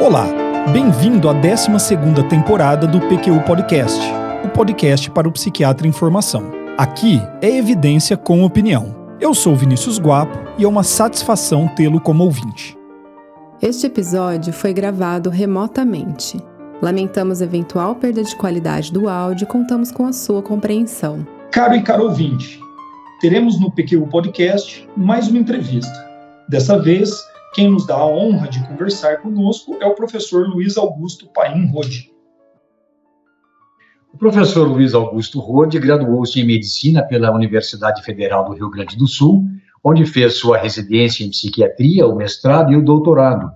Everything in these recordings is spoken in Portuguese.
Olá, bem-vindo à 12ª temporada do PQU Podcast, o podcast para o psiquiatra em formação. Aqui é evidência com opinião. Eu sou Vinícius Guapo e é uma satisfação tê-lo como ouvinte. Este episódio foi gravado remotamente. Lamentamos eventual perda de qualidade do áudio e contamos com a sua compreensão. Caro e caro ouvinte, teremos no PQU Podcast mais uma entrevista. Dessa vez, quem nos dá a honra de conversar conosco é o professor Luiz Augusto Paim Rode. O professor Luiz Augusto Rode graduou-se em Medicina pela Universidade Federal do Rio Grande do Sul, onde fez sua residência em Psiquiatria, o mestrado e o doutorado,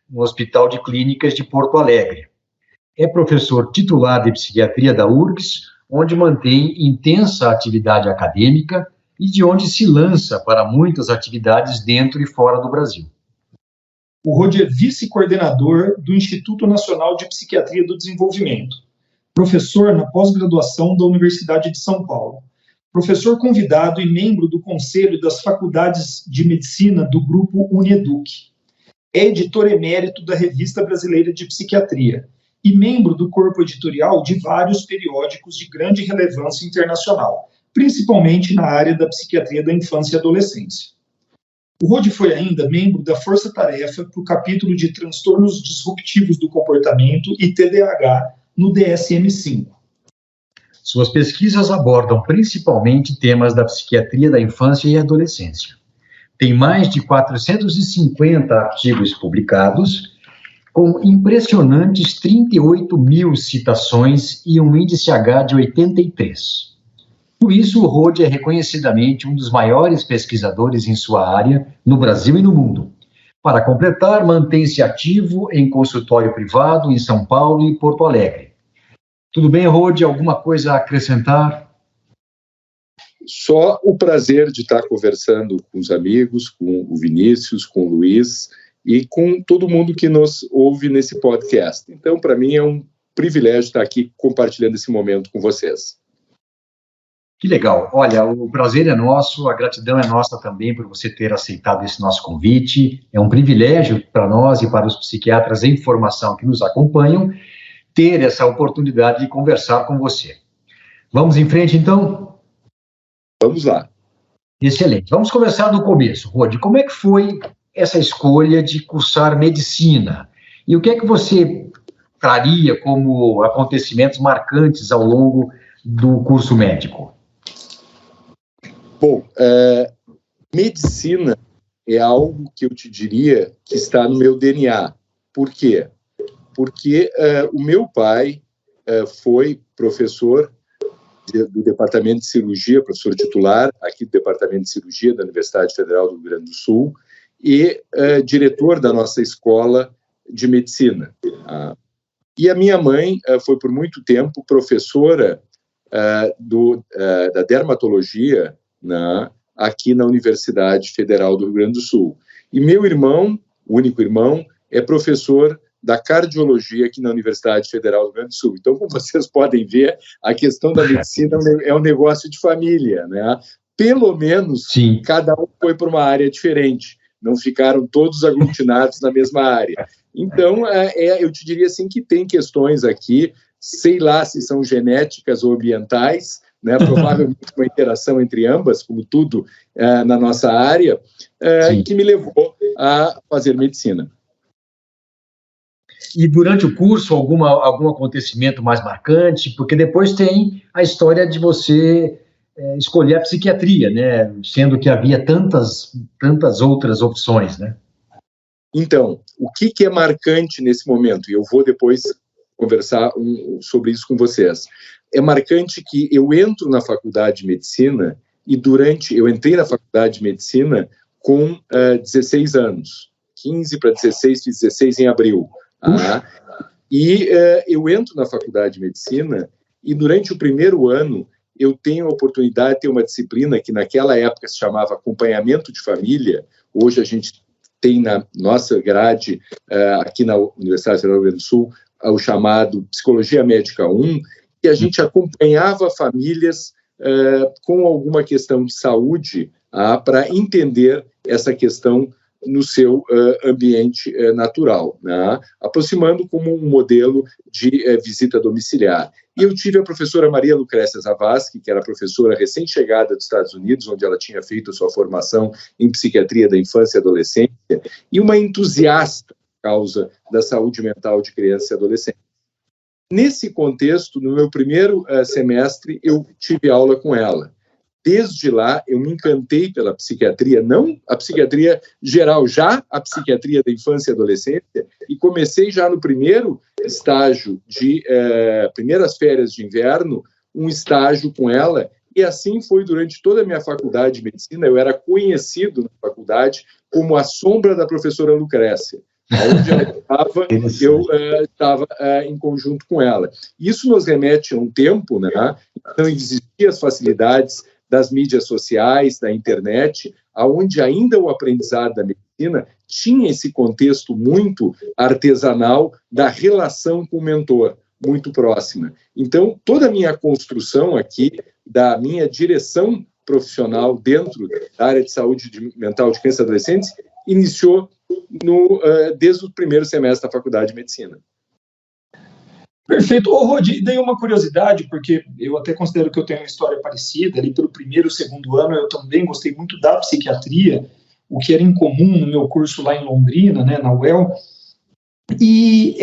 no Hospital de Clínicas de Porto Alegre. É professor titular de Psiquiatria da URGS, onde mantém intensa atividade acadêmica e de onde se lança para muitas atividades dentro e fora do Brasil. O Rode é vice-coordenador do Instituto Nacional de Psiquiatria do Desenvolvimento, professor na pós-graduação da Universidade de São Paulo, professor convidado e membro do Conselho das Faculdades de Medicina do Grupo Unieduc, é editor emérito da Revista Brasileira de Psiquiatria e membro do corpo editorial de vários periódicos de grande relevância internacional, principalmente na área da psiquiatria da infância e adolescência. O Rode foi ainda membro da Força-Tarefa para o capítulo de Transtornos Disruptivos do Comportamento e TDAH no DSM-5. Suas pesquisas abordam principalmente temas da psiquiatria da infância e adolescência. Tem mais de 450 artigos publicados, com impressionantes 38 mil citações e um índice H de 83. Por isso, o Rode é reconhecidamente um dos maiores pesquisadores em sua área, no Brasil e no mundo. Para completar, mantém-se ativo em consultório privado em São Paulo e Porto Alegre. Tudo bem, Rode? Alguma coisa a acrescentar? Só o prazer de estar conversando com os amigos, com o Vinícius, com o Luiz e com todo mundo que nos ouve nesse podcast. Então, para mim, é um privilégio estar aqui compartilhando esse momento com vocês. Que legal. Olha, o prazer é nosso, a gratidão é nossa também por você ter aceitado esse nosso convite. É um privilégio para nós e para os psiquiatras em formação que nos acompanham ter essa oportunidade de conversar com você. Vamos em frente, então? Vamos lá. Excelente. Vamos começar do começo. Rode, como é que foi essa escolha de cursar medicina? E o que é que você traria como acontecimentos marcantes ao longo do curso médico? Bom, medicina é algo que eu te diria que está no meu DNA. Por quê? Porque o meu pai foi professor do Departamento de Cirurgia, professor titular aqui do Departamento de Cirurgia da Universidade Federal do Rio Grande do Sul e diretor da nossa escola de medicina. E a minha mãe foi por muito tempo professora da dermatologia aqui na Universidade Federal do Rio Grande do Sul. E meu irmão, o único irmão, é professor da cardiologia aqui na Universidade Federal do Rio Grande do Sul. Então, como vocês podem ver, a questão da medicina é um negócio de família, né? Pelo menos, sim, cada um foi para uma área diferente. Não ficaram todos aglutinados na mesma área. Então, eu te diria assim que tem questões aqui, sei lá se são genéticas ou ambientais, né, provavelmente uma interação entre ambas, como tudo na nossa área, que me levou a fazer medicina. E durante o curso, algum acontecimento mais marcante? Porque depois tem a história de você escolher a psiquiatria, né, sendo que havia tantas outras opções, né? Então, o que é marcante nesse momento? E eu vou depois conversar sobre isso com vocês. É marcante que eu entro na faculdade de medicina e eu entrei na faculdade de medicina com 16 anos. 15 para 16, fiz 16 em abril. E eu entro na faculdade de medicina e durante o primeiro ano eu tenho a oportunidade de ter uma disciplina que naquela época se chamava acompanhamento de família. Hoje a gente tem na nossa grade, aqui na Universidade Federal do Rio Grande do Sul, o chamado Psicologia Médica 1, e a gente acompanhava famílias com alguma questão de saúde para entender essa questão no seu ambiente natural, né? Aproximando como um modelo de visita domiciliar. E eu tive a professora Maria Lucrécia Zavascki, que era professora recém-chegada dos Estados Unidos, onde ela tinha feito a sua formação em psiquiatria da infância e adolescência, e uma entusiasta por causa da saúde mental de criança e adolescente. Nesse contexto, no meu primeiro semestre, eu tive aula com ela. Desde lá, eu me encantei pela psiquiatria, não a psiquiatria geral, já a psiquiatria da infância e adolescência, e comecei já no primeiro estágio de primeiras férias de inverno, um estágio com ela, e assim foi durante toda a minha faculdade de medicina. Eu era conhecido na faculdade como a sombra da professora Lucrécia. Onde ela estava, eu estava em conjunto com ela. Isso nos remete a um tempo, né? Então existiam as facilidades das mídias sociais, da internet, onde ainda o aprendizado da medicina tinha esse contexto muito artesanal da relação com o mentor, muito próxima. Então, toda a minha construção aqui, da minha direção profissional dentro da área de saúde mental de crianças e adolescentes, iniciou desde o primeiro semestre da Faculdade de Medicina. Perfeito. Ô, Rodi, daí uma curiosidade, porque eu até considero que eu tenho uma história parecida, ali pelo primeiro e segundo ano eu também gostei muito da psiquiatria, o que era incomum no meu curso lá em Londrina, né, na UEL. E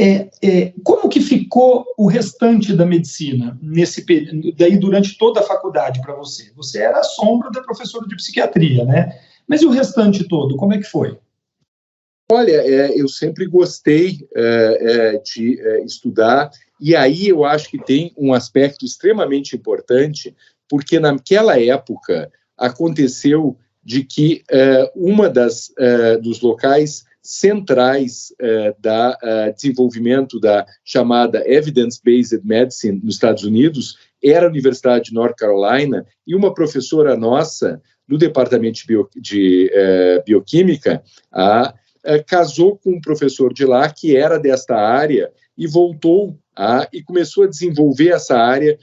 como que ficou o restante da medicina nesse período, daí durante toda a faculdade para você? Você era a sombra da professora de psiquiatria, né? Mas e o restante todo, como é que foi? Olha, eu sempre gostei de estudar, e aí eu acho que tem um aspecto extremamente importante, porque naquela época aconteceu de que dos locais centrais da desenvolvimento da chamada Evidence-Based Medicine nos Estados Unidos era a Universidade de North Carolina, e uma professora nossa do departamento de bioquímica, casou com um professor de lá que era desta área e voltou e começou a desenvolver essa área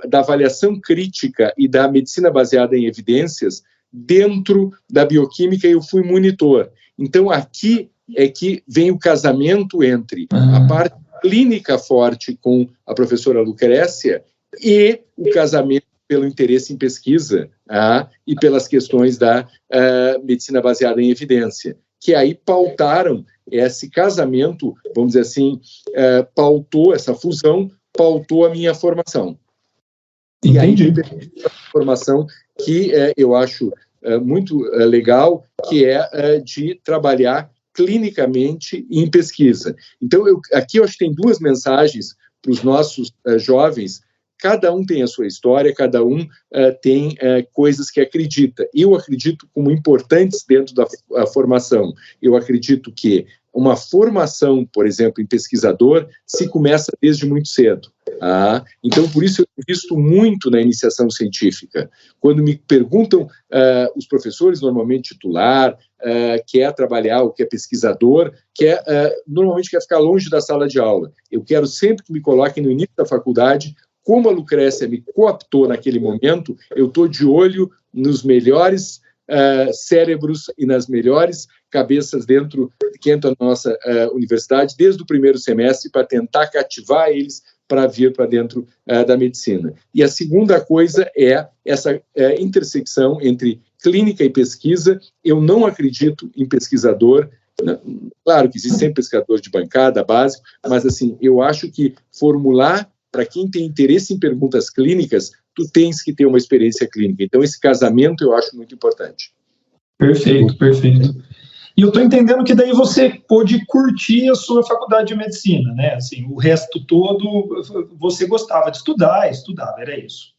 da avaliação crítica e da medicina baseada em evidências dentro da bioquímica, e eu fui monitor. Então, aqui é que vem o casamento entre a parte clínica forte com a professora Lucrécia e o casamento pelo interesse em pesquisa e pelas questões da medicina baseada em evidência, que aí pautaram esse casamento, vamos dizer assim, pautou essa fusão, pautou a minha formação. Entendi. E aí, a formação que eu acho muito legal, que é de trabalhar clinicamente em pesquisa. Então, aqui eu acho que tem duas mensagens para os nossos jovens. Cada um tem a sua história, cada um tem coisas que acredita. Eu acredito como importantes dentro da formação. Eu acredito que uma formação, por exemplo, em pesquisador, se começa desde muito cedo. Então, por isso eu invisto muito na iniciação científica. Quando me perguntam, os professores, normalmente titular, quer trabalhar, ou quer pesquisador, normalmente quer ficar longe da sala de aula. Eu quero sempre que me coloquem no início da faculdade. Como a Lucrécia me cooptou naquele momento, eu estou de olho nos melhores cérebros e nas melhores cabeças que entram na nossa universidade, desde o primeiro semestre, para tentar cativar eles para vir para dentro da medicina. E a segunda coisa é essa intersecção entre clínica e pesquisa. Eu não acredito em pesquisador. Claro que existe sempre pesquisador de bancada, básico, mas assim, eu acho que formular para quem tem interesse em perguntas clínicas, tu tens que ter uma experiência clínica. Então, esse casamento eu acho muito importante. Perfeito, perfeito. E eu estou entendendo que daí você pôde curtir a sua faculdade de medicina, né? Assim, o resto todo, você gostava de estudar, estudava, era isso.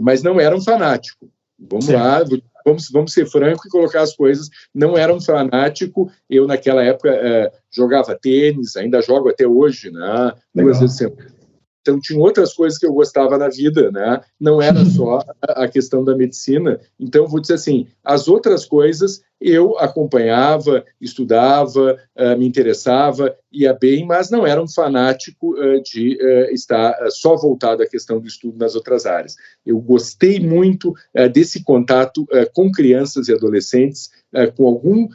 Mas não era um fanático. Vamos lá, vamos ser franco e colocar as coisas. Não era um fanático. Eu, naquela época, jogava tênis, ainda jogo até hoje, né? 2 vezes por semana. Então, tinha outras coisas que eu gostava na vida, né? Não era só a questão da medicina. Então, vou dizer assim, as outras coisas eu acompanhava, estudava, me interessava, ia bem, mas não era um fanático de estar só voltado à questão do estudo nas outras áreas. Eu gostei muito desse contato com crianças e adolescentes com algum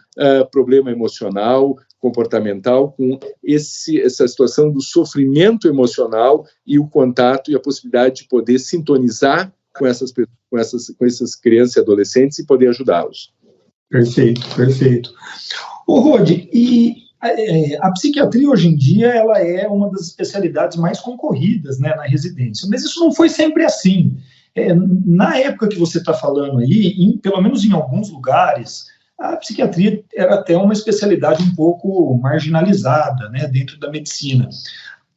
problema emocional, comportamental, com essa situação do sofrimento emocional e o contato e a possibilidade de poder sintonizar com essas crianças e adolescentes e poder ajudá-los. Perfeito, perfeito. Ô, Rodi, e a psiquiatria hoje em dia ela é uma das especialidades mais concorridas, né, na residência, mas isso não foi sempre assim. Na época que você está falando aí, pelo menos em alguns lugares, a psiquiatria era até uma especialidade um pouco marginalizada, né, dentro da medicina.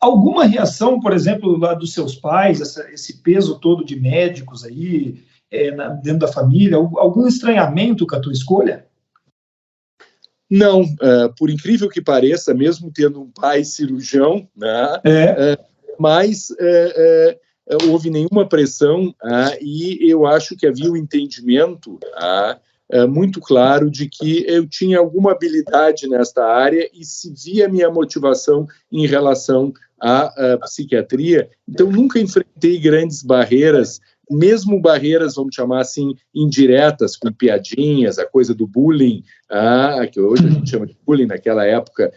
Alguma reação, por exemplo, lá dos seus pais, esse peso todo de médicos aí, dentro da família, algum estranhamento com a tua escolha? Não, por incrível que pareça, mesmo tendo um pai cirurgião, né, mas houve nenhuma pressão e eu acho que havia um entendimento muito claro de que eu tinha alguma habilidade nesta área e se via minha motivação em relação à psiquiatria. Então, nunca enfrentei grandes barreiras, mesmo barreiras, vamos chamar assim, indiretas, com piadinhas, a coisa do bullying, que hoje a gente chama de bullying, naquela época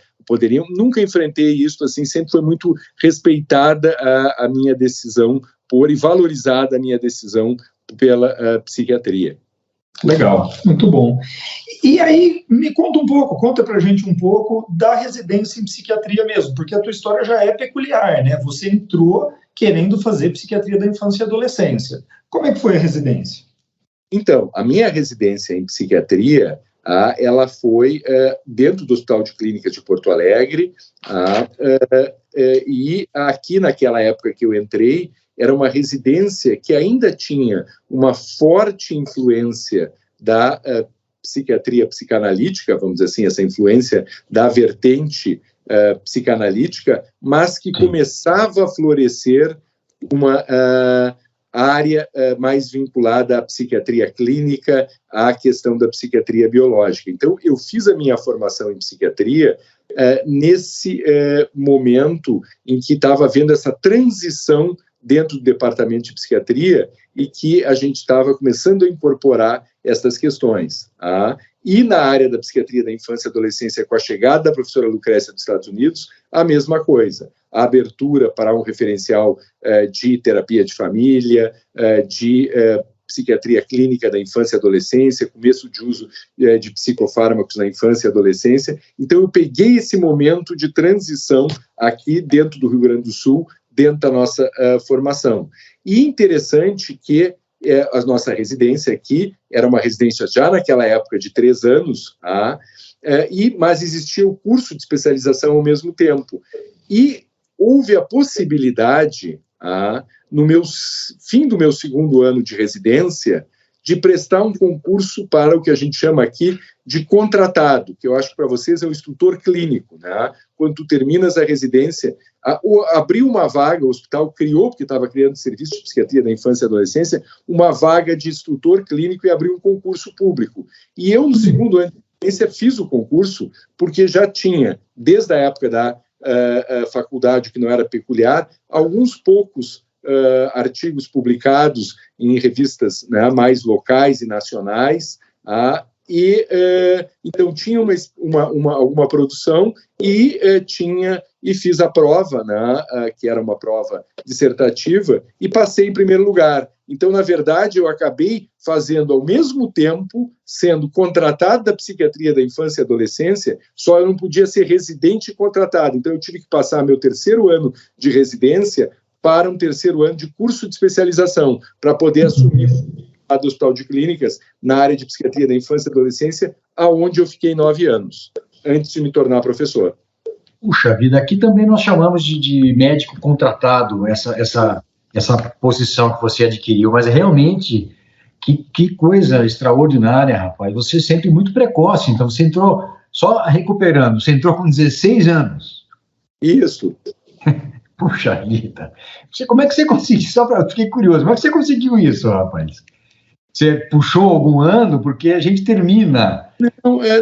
nunca enfrentei isso, assim, sempre foi muito respeitada a minha decisão e valorizada a minha decisão pela psiquiatria. Legal, muito bom. E aí, me conta pra gente um pouco da residência em psiquiatria mesmo, porque a tua história já é peculiar, né? Você entrou querendo fazer psiquiatria da infância e adolescência. Como é que foi a residência? Então, a minha residência em psiquiatria, ela foi dentro do Hospital de Clínicas de Porto Alegre, e aqui naquela época que eu entrei, era uma residência que ainda tinha uma forte influência da psiquiatria psicanalítica, vamos dizer assim, essa influência da vertente psicanalítica, mas que começava a florescer uma área mais vinculada à psiquiatria clínica, à questão da psiquiatria biológica. Então, eu fiz a minha formação em psiquiatria nesse momento em que estava havendo essa transição dentro do departamento de psiquiatria e que a gente estava começando a incorporar essas questões. E na área da psiquiatria da infância e adolescência, com a chegada da professora Lucrécia dos Estados Unidos, a mesma coisa. A abertura para um referencial de terapia de família, de psiquiatria clínica da infância e adolescência, começo de uso de psicofármacos na infância e adolescência. Então, eu peguei esse momento de transição aqui dentro do Rio Grande do Sul, dentro da nossa formação. E interessante que a nossa residência aqui era uma residência já naquela época de 3 anos, mas existia o curso de especialização ao mesmo tempo. E houve a possibilidade, no fim do meu 2º ano de residência, de prestar um concurso para o que a gente chama aqui de contratado, que eu acho que para vocês é o instrutor clínico, né? Quando tu terminas a residência, abriu uma vaga, o hospital criou, porque estava criando serviço de psiquiatria da infância e adolescência, uma vaga de instrutor clínico e abriu um concurso público. E eu, no 2º ano de residência, fiz o concurso, porque já tinha, desde a época da faculdade, que não era peculiar, alguns poucos artigos publicados em revistas, né, mais locais e nacionais, então tinha alguma produção e fiz a prova, né, que era uma prova dissertativa, e passei em primeiro lugar. Então, na verdade, eu acabei fazendo ao mesmo tempo, sendo contratado da psiquiatria da infância e adolescência, só eu não podia ser residente e contratado. Então, eu tive que passar meu 3º ano de residência para um 3º ano de curso de especialização, para poder assumir a do Hospital de Clínicas na área de psiquiatria da infância e adolescência, aonde eu fiquei 9 anos, antes de me tornar professor. Puxa vida, aqui também nós chamamos de médico contratado, essa posição que você adquiriu, mas realmente, que coisa extraordinária, rapaz. Você é sempre muito precoce, então você entrou, só recuperando, você entrou com 16 anos. Isso. Puxa vida. Como é que você conseguiu? Fiquei curioso. Como é que você conseguiu isso, rapaz? Você puxou algum ano? Porque a gente termina.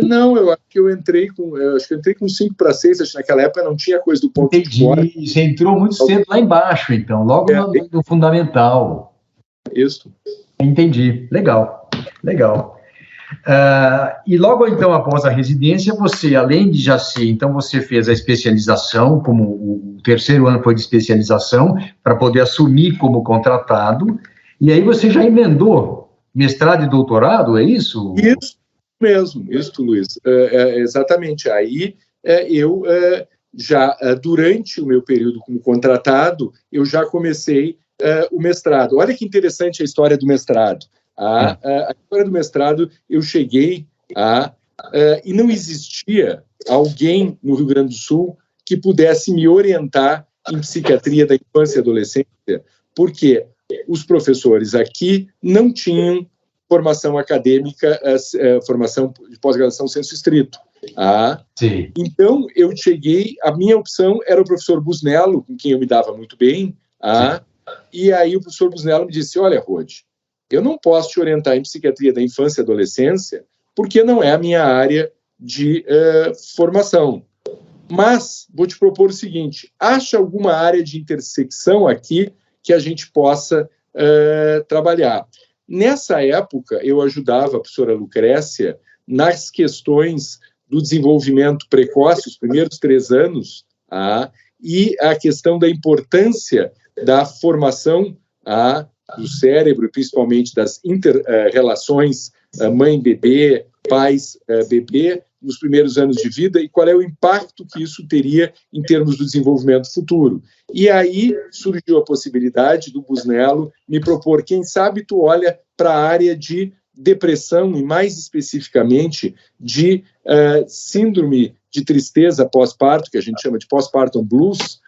Não, eu acho que eu entrei com 5 para 6, acho que naquela época não tinha coisa do ponto Entendi. de fora. Você entrou muito cedo lá embaixo, então, logo no fundamental. Isso. Entendi. Legal. E logo então após a residência, você, além de já ser, então você fez a especialização, como o terceiro ano foi de especialização, para poder assumir como contratado, e aí você já emendou mestrado e doutorado, é isso? Isso mesmo, Luiz. Exatamente. Aí eu já, durante o meu período como contratado, eu já comecei o mestrado. Olha que interessante a história do mestrado. A história do mestrado, eu cheguei e não existia alguém no Rio Grande do Sul que pudesse me orientar em psiquiatria da infância e adolescência, porque os professores aqui não tinham formação acadêmica, formação de pós-graduação sensu estrito. Sim. Então, eu cheguei, a minha opção era o professor Busnello, com quem eu me dava muito bem, e aí o professor Busnello me disse, olha, Rode, eu não posso te orientar em psiquiatria da infância e adolescência, porque não é a minha área de formação. Mas vou te propor o seguinte, acha alguma área de intersecção aqui que a gente possa trabalhar. Nessa época, eu ajudava a professora Lucrécia nas questões do desenvolvimento precoce, os primeiros 3 anos, e a questão da importância da formação do cérebro, principalmente das inter-relações mãe-bebê, pais-bebê, nos primeiros anos de vida, e qual é o impacto que isso teria em termos do desenvolvimento futuro. E aí surgiu a possibilidade do Busnello me propor, quem sabe tu olha para a área de depressão, e mais especificamente de síndrome de tristeza pós-parto, que a gente chama de postpartum blues,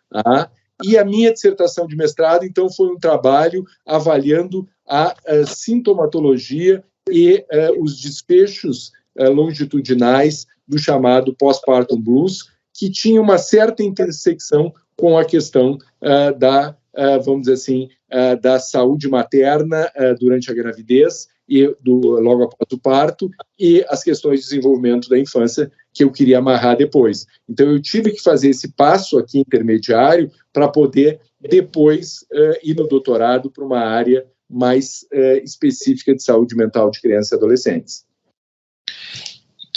e a minha dissertação de mestrado, então, foi um trabalho avaliando a sintomatologia e os desfechos longitudinais do chamado postpartum blues, que tinha uma certa intersecção com a questão vamos dizer assim, da saúde materna durante a gravidez e logo após o parto, e as questões de desenvolvimento da infância que eu queria amarrar depois. Então, eu tive que fazer esse passo aqui intermediário para poder depois ir no doutorado para uma área mais específica de saúde mental de crianças e adolescentes.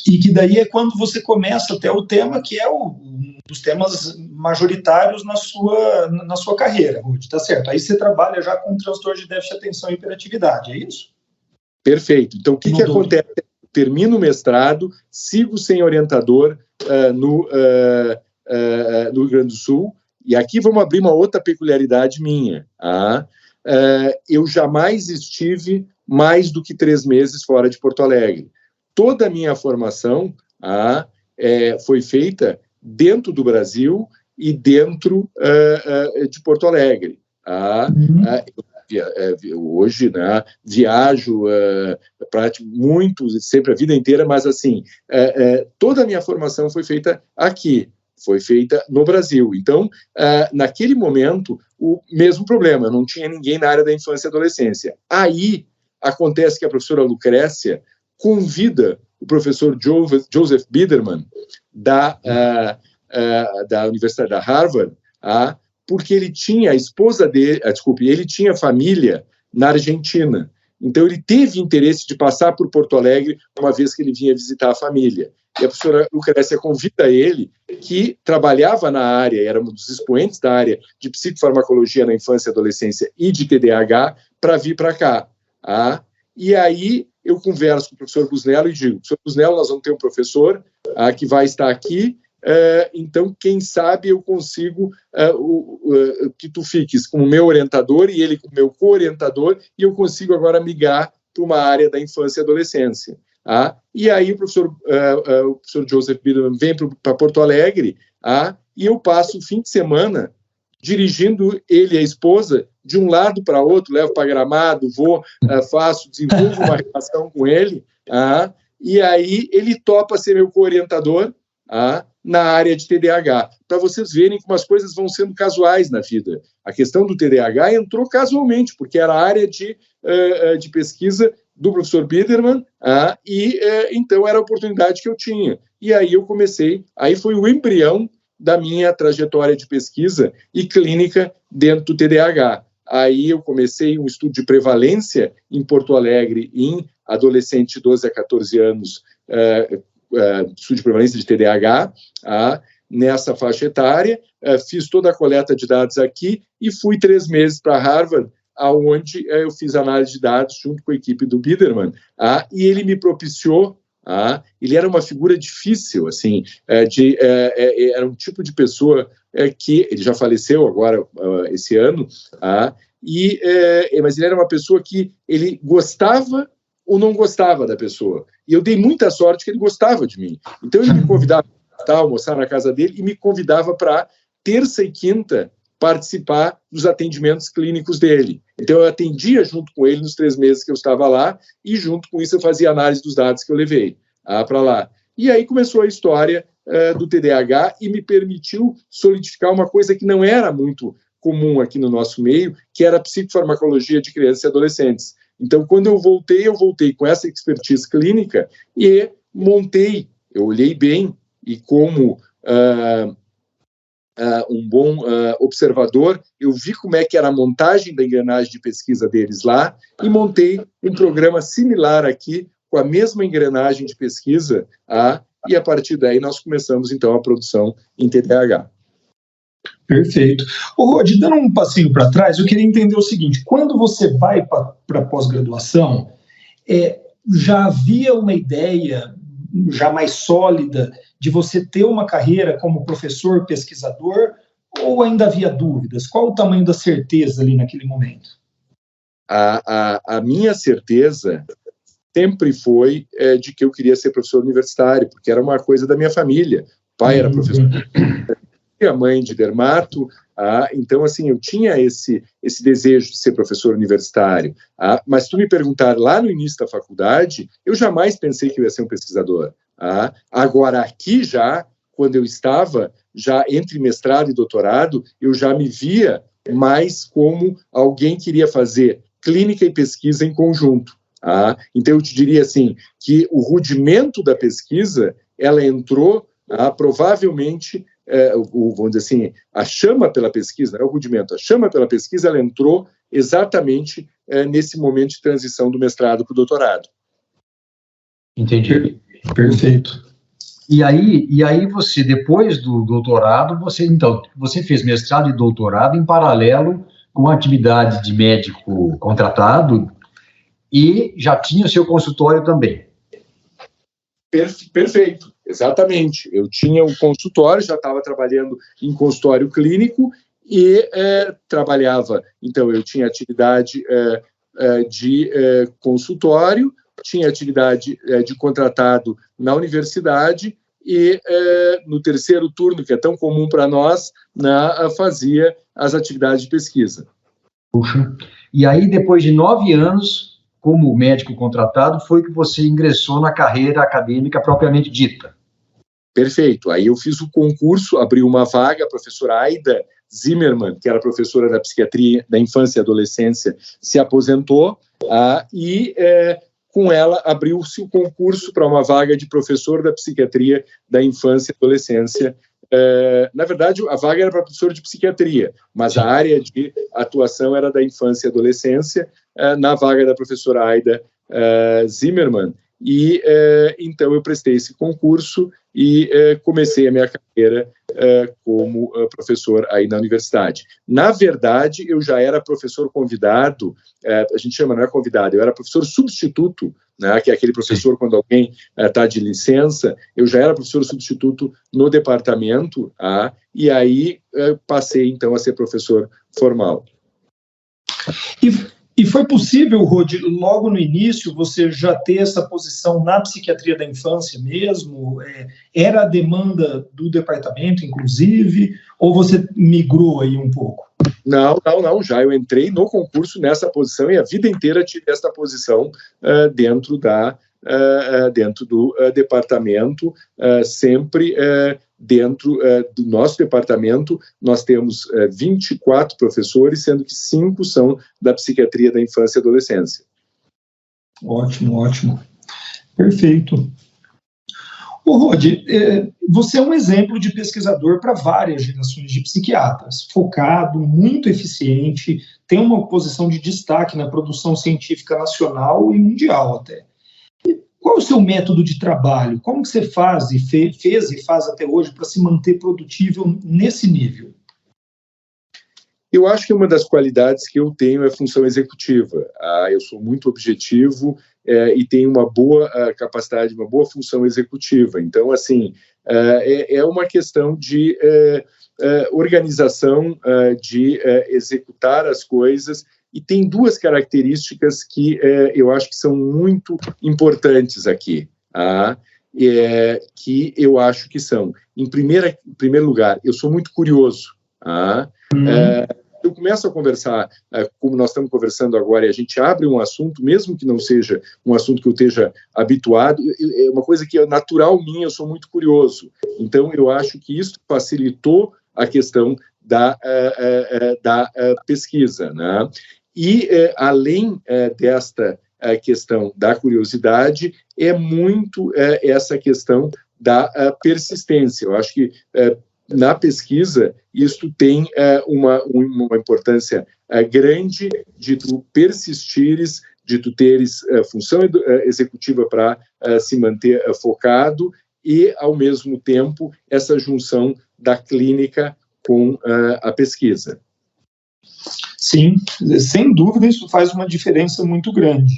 E que daí é quando você começa até o tema que é um dos temas majoritários na sua carreira, Ruth, tá certo? Aí você trabalha já com transtorno de déficit de atenção e hiperatividade, é isso? Perfeito. Então, o que acontece? Termino o mestrado, sigo sem orientador no Rio Grande do Sul, e aqui vamos abrir uma outra peculiaridade minha. Eu jamais estive mais do que 3 meses fora de Porto Alegre. Toda a minha formação foi feita dentro do Brasil e dentro de Porto Alegre. Hoje, né, viajo muito, sempre a vida inteira, mas assim, toda a minha formação foi feita aqui, foi feita no Brasil. Então, naquele momento, o mesmo problema, eu não tinha ninguém na área da infância e adolescência. Aí, acontece que a professora Lucrécia convida o professor Joseph Biderman, da Universidade da Harvard, porque ele tinha ele tinha família na Argentina. Então, ele teve interesse de passar por Porto Alegre uma vez que ele vinha visitar a família. E a professora Lucrécia convida ele, que trabalhava na área, era um dos expoentes da área de psicofarmacologia na infância e adolescência e de TDAH, para vir para cá. E aí eu converso com o professor Busnello e digo, professor Busnello, nós vamos ter um professor que vai estar aqui, então, quem sabe eu consigo que tu fiques com o meu orientador e ele com o meu co-orientador, e eu consigo agora migrar para uma área da infância e adolescência. E aí o professor Joseph Biderman vem para Porto Alegre, e eu passo o fim de semana dirigindo ele e a esposa de um lado para outro, levo para Gramado, vou, desenvolvo uma relação com ele, e aí ele topa ser meu co-orientador na área de TDAH, para vocês verem como as coisas vão sendo casuais na vida. A questão do TDAH entrou casualmente, porque era a área de pesquisa do professor Biderman, e então era a oportunidade que eu tinha. E aí eu comecei, aí foi o embrião da minha trajetória de pesquisa e clínica dentro do TDAH. Aí eu comecei um estudo de prevalência em Porto Alegre em adolescente de 12 a 14 anos, estudo de prevalência de TDAH, nessa faixa etária, fiz toda a coleta de dados aqui e fui 3 meses para Harvard, onde eu fiz análise de dados junto com a equipe do Biderman, e ele me propiciou, ele era uma figura difícil, assim, era um tipo de pessoa que, ele já faleceu agora, esse ano, mas ele era uma pessoa que ele gostava ou não gostava da pessoa, e eu dei muita sorte que ele gostava de mim, então ele me convidava para almoçar na casa dele e me convidava para terça e quinta participar dos atendimentos clínicos dele. Então, eu atendia junto com ele nos 3 meses que eu estava lá e, junto com isso, eu fazia análise dos dados que eu levei para lá. E aí começou a história do TDAH e me permitiu solidificar uma coisa que não era muito comum aqui no nosso meio, que era a psicofarmacologia de crianças e adolescentes. Então, quando eu voltei com essa expertise clínica e eu olhei bem e como um bom observador, eu vi como é que era a montagem da engrenagem de pesquisa deles lá e montei um programa similar aqui, com a mesma engrenagem de pesquisa, e a partir daí nós começamos, então, a produção em TDAH. Perfeito. Rod, dando um passinho para trás, eu queria entender o seguinte, quando você vai para a pós-graduação, já havia uma ideia já mais sólida de você ter uma carreira como professor pesquisador, ou ainda havia dúvidas? Qual o tamanho da certeza ali naquele momento? A minha certeza sempre foi de que eu queria ser professor universitário, porque era uma coisa da minha família. O pai era professor, a mãe de dermato, então, assim, eu tinha esse desejo de ser professor universitário. Mas se tu me perguntar lá no início da faculdade, eu jamais pensei que eu ia ser um pesquisador. Agora, aqui já, quando eu estava já entre mestrado e doutorado, eu já me via mais como alguém que iria fazer clínica e pesquisa em conjunto. Então, eu te diria assim, que o rudimento da pesquisa, ela entrou provavelmente, vamos dizer assim, a chama pela pesquisa, não é o rudimento, a chama pela pesquisa, ela entrou exatamente nesse momento de transição do mestrado para o doutorado. Entendi. Perfeito. E aí você, depois do doutorado, você fez mestrado e doutorado em paralelo com a atividade de médico contratado e já tinha o seu consultório também. Perfeito, exatamente. Eu tinha um consultório, já estava trabalhando em consultório clínico e trabalhava, então eu tinha atividade de consultório, tinha atividade de contratado na universidade e no terceiro turno, que é tão comum para nós, fazia as atividades de pesquisa. Puxa. E aí, depois de 9 anos, como médico contratado, foi que você ingressou na carreira acadêmica propriamente dita. Perfeito. Aí eu fiz o concurso, abri uma vaga, a professora Aida Zimmermann, que era professora da psiquiatria da infância e adolescência, se aposentou e com ela abriu-se o concurso para uma vaga de professor da psiquiatria da infância e adolescência. Na verdade, a vaga era para professor de psiquiatria, mas a área de atuação era da infância e adolescência, na vaga da professora Aida Zimmermann. E então eu prestei esse concurso e comecei a minha carreira como professor aí na universidade. Na verdade, eu já era professor convidado, a gente chama, não é convidado, eu era professor substituto, né, que é aquele professor quando alguém está de licença, eu já era professor substituto no departamento, e aí passei então a ser professor formal. E foi possível, Rod, logo no início, você já ter essa posição na psiquiatria da infância mesmo? Era a demanda do departamento, inclusive, ou você migrou aí um pouco? Não, já eu entrei no concurso nessa posição e a vida inteira tive essa posição dentro da dentro do departamento, sempre dentro do nosso departamento, nós temos 24 professores, sendo que 5 são da psiquiatria da infância e adolescência. Ótimo, ótimo. Perfeito. Ô, Rod, você é um exemplo de pesquisador para várias gerações de psiquiatras, focado, muito eficiente, tem uma posição de destaque na produção científica nacional e mundial até. Qual é o seu método de trabalho? Como que você faz e fez e faz até hoje para se manter produtivo nesse nível? Eu acho que uma das qualidades que eu tenho é a função executiva. Eu sou muito objetivo e tenho uma boa capacidade, uma boa função executiva. Então, assim, é uma questão de organização, de executar as coisas. E tem 2 características que eu acho que são muito importantes aqui, que eu acho que são, em primeiro lugar, eu sou muito curioso. Eu começo a conversar, como nós estamos conversando agora, e a gente abre um assunto, mesmo que não seja um assunto que eu esteja habituado, é uma coisa que é natural minha, eu sou muito curioso. Então, eu acho que isso facilitou a questão da pesquisa, né? E, além desta questão da curiosidade, é muito essa questão da persistência. Eu acho que, na pesquisa, isto tem uma importância grande de tu persistires, de tu teres função executiva para se manter focado e, ao mesmo tempo, essa junção da clínica com a pesquisa. Sim, sem dúvida isso faz uma diferença muito grande.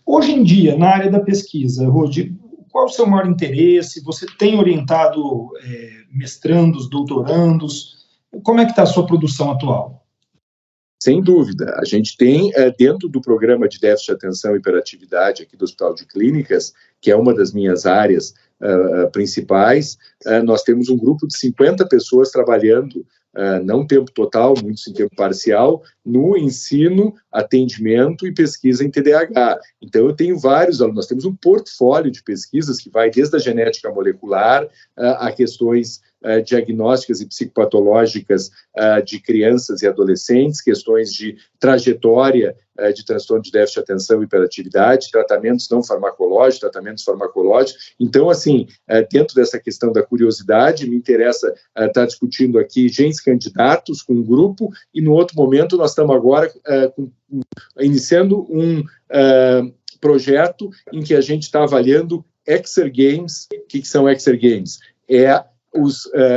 Hoje em dia, na área da pesquisa, Rod, qual é o seu maior interesse? Você tem orientado mestrandos, doutorandos? Como é que está a sua produção atual? Sem dúvida. A gente tem, dentro do programa de déficit de atenção e hiperatividade aqui do Hospital de Clínicas, que é uma das minhas áreas principais, nós temos um grupo de 50 pessoas trabalhando, não tempo total, muitos em tempo parcial, no ensino, atendimento e pesquisa em TDAH. Então, eu tenho vários alunos, nós temos um portfólio de pesquisas que vai desde a genética molecular a questões diagnósticas e psicopatológicas de crianças e adolescentes, questões de trajetória de transtorno de déficit de atenção e hiperatividade, tratamentos não farmacológicos, tratamentos farmacológicos. Então, assim, dentro dessa questão da curiosidade, me interessa estar discutindo aqui genes candidatos com um grupo, e no outro momento nós estamos agora iniciando um projeto em que a gente está avaliando exergames. O que são exergames?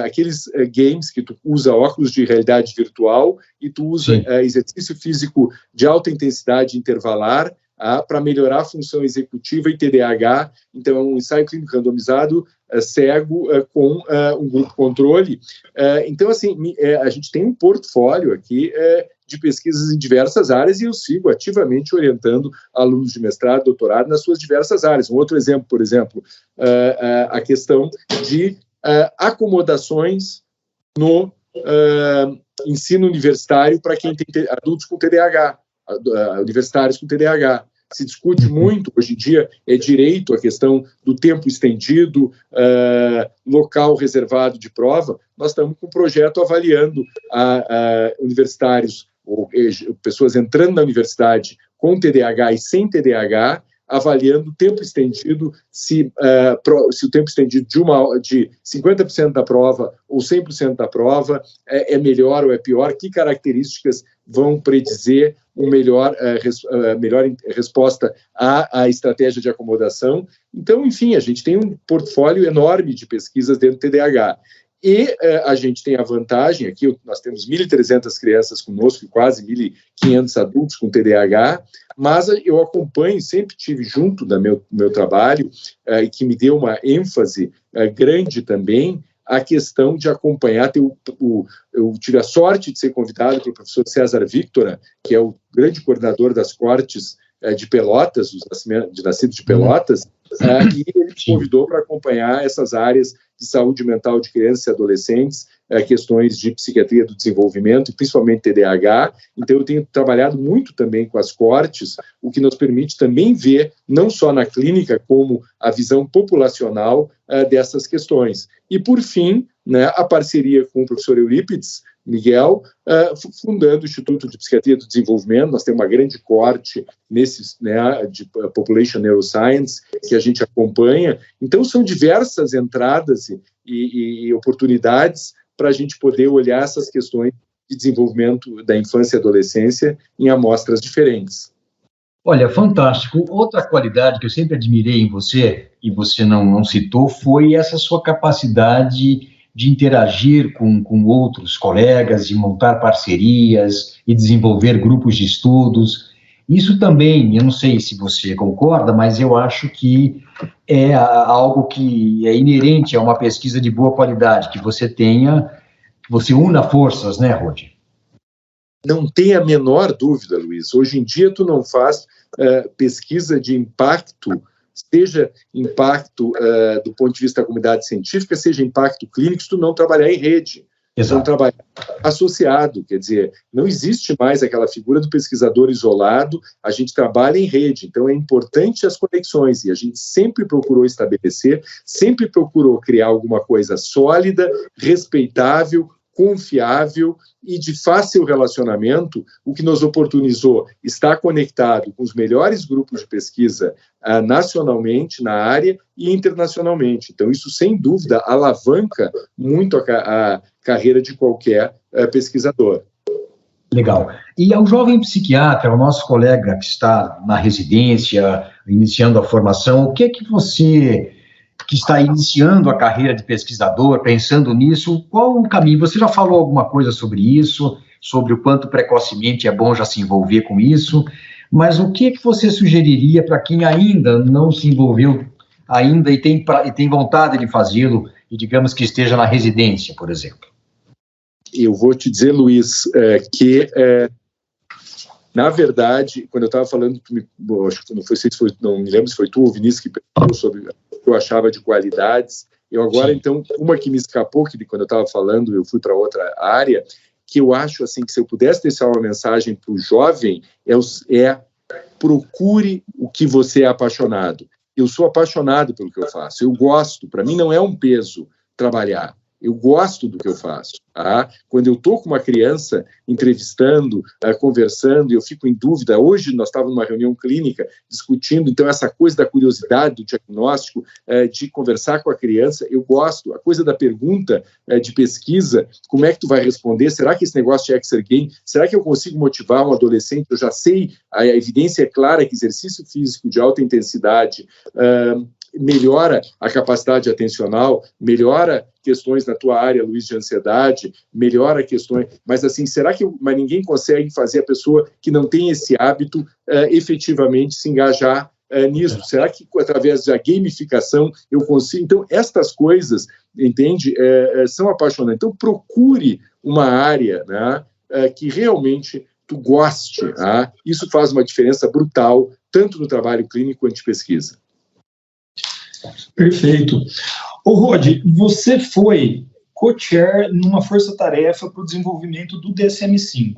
Aqueles games que tu usa óculos de realidade virtual e tu usa exercício físico de alta intensidade intervalar para melhorar a função executiva e TDAH. Então, é um ensaio clínico randomizado cego com um grupo controle. Então, assim, a gente tem um portfólio aqui de pesquisas em diversas áreas e eu sigo ativamente orientando alunos de mestrado, doutorado nas suas diversas áreas. Um outro exemplo, por exemplo, a questão de acomodações no ensino universitário para quem tem adultos com TDAH, universitários com TDAH. Se discute muito, hoje em dia, direito, a questão do tempo estendido, local reservado de prova. Nós estamos com um projeto avaliando universitários, ou pessoas entrando na universidade com TDAH e sem TDAH, avaliando o tempo estendido, se o tempo estendido de 50% da prova ou 100% da prova é melhor ou é pior, que características vão predizer uma melhor resposta à estratégia de acomodação. Então, enfim, a gente tem um portfólio enorme de pesquisas dentro do TDAH. E a gente tem a vantagem, aqui nós temos 1.300 crianças conosco e quase 1.500 adultos com TDAH, mas eu acompanho, sempre tive junto do meu trabalho, e que me deu uma ênfase grande também, a questão de acompanhar. Eu tive a sorte de ser convidado pelo professor César Victora, que é o grande coordenador das cortes de Pelotas, de nascidos de Pelotas, e ele me convidou para acompanhar essas áreas de saúde mental de crianças e adolescentes questões de psiquiatria do desenvolvimento, e principalmente TDAH. Então, eu tenho trabalhado muito também com as cortes, o que nos permite também ver, não só na clínica, como a visão populacional dessas questões. E, por fim, né, a parceria com o professor Eurípides Miguel, fundando o Instituto de Psiquiatria do Desenvolvimento. Nós temos uma grande corte nesses, né, de Population Neuroscience, que a gente acompanha. Então, são diversas entradas e oportunidades para a gente poder olhar essas questões de desenvolvimento da infância e adolescência em amostras diferentes. Olha, fantástico. Outra qualidade que eu sempre admirei em você, e você não citou, foi essa sua capacidade de interagir com outros colegas, de montar parcerias e desenvolver grupos de estudos. Isso também, eu não sei se você concorda, mas eu acho que é algo que é inerente a uma pesquisa de boa qualidade, que você una forças, né, Rodi? Não tem a menor dúvida, Luiz. Hoje em dia, tu não faz pesquisa de impacto, seja impacto do ponto de vista da comunidade científica, seja impacto clínico, se tu não trabalhar em rede. Exato. Não trabalhar associado, quer dizer, não existe mais aquela figura do pesquisador isolado, a gente trabalha em rede, então é importante as conexões, e a gente sempre procurou estabelecer, sempre procurou criar alguma coisa sólida, respeitável, confiável e de fácil relacionamento, o que nos oportunizou estar conectado com os melhores grupos de pesquisa nacionalmente, na área e internacionalmente. Então, isso, sem dúvida, alavanca muito a carreira de qualquer pesquisador. Legal. E ao jovem psiquiatra, ao nosso colega que está na residência, iniciando a formação, o que é que você, que está iniciando a carreira de pesquisador, pensando nisso, qual o caminho? Você já falou alguma coisa sobre isso, sobre o quanto precocemente é bom já se envolver com isso, mas o que é que você sugeriria para quem ainda não se envolveu ainda e tem vontade de fazê-lo, e digamos que esteja na residência, por exemplo? Eu vou te dizer, Luiz, na verdade, quando eu estava falando, acho que não me lembro se foi tu ou o Vinícius que perguntou sobre o que eu achava de qualidades. Eu agora, então, uma que me escapou, que quando eu estava falando, eu fui para outra área, que eu acho assim, que se eu pudesse deixar uma mensagem para o jovem, é procure o que você é apaixonado. Eu sou apaixonado pelo que eu faço, eu gosto, para mim não é um peso trabalhar. Eu gosto do que eu faço. Tá? Quando eu estou com uma criança entrevistando, conversando, e eu fico em dúvida. Hoje nós estávamos numa reunião clínica discutindo, então, essa coisa da curiosidade, do diagnóstico, de conversar com a criança, eu gosto. A coisa da pergunta de pesquisa, como é que tu vai responder? Será que esse negócio de Exergain, será que eu consigo motivar um adolescente? Eu já sei, a evidência é clara que exercício físico de alta intensidade melhora a capacidade atencional, melhora questões na tua área, Luiz, de ansiedade, melhora questões, mas assim, será que ninguém consegue fazer a pessoa que não tem esse hábito efetivamente se engajar nisso? Será que através da gamificação eu consigo? Então, estas coisas, entende, são apaixonantes. Então, procure uma área, né, que realmente tu goste. Tá? Isso faz uma diferença brutal, tanto no trabalho clínico quanto de pesquisa. Perfeito. Ô, Rodi, você foi co-chair numa força-tarefa para o desenvolvimento do DSM-5.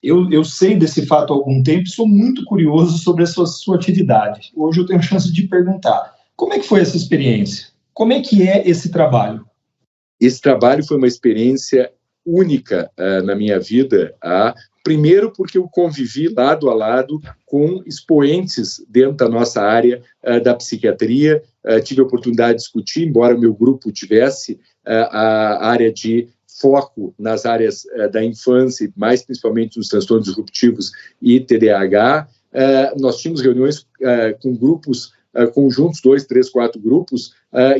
Eu sei desse fato há algum tempo e sou muito curioso sobre a sua atividade. Hoje eu tenho a chance de perguntar, como é que foi essa experiência? Como é que é esse trabalho? Esse trabalho foi uma experiência única na minha vida. Primeiro porque eu convivi lado a lado com expoentes dentro da nossa área da psiquiatria, tive a oportunidade de discutir, embora o meu grupo tivesse a área de foco nas áreas da infância, mais principalmente nos transtornos disruptivos e TDAH, nós tínhamos reuniões com grupos conjuntos, 2, 3, 4 grupos,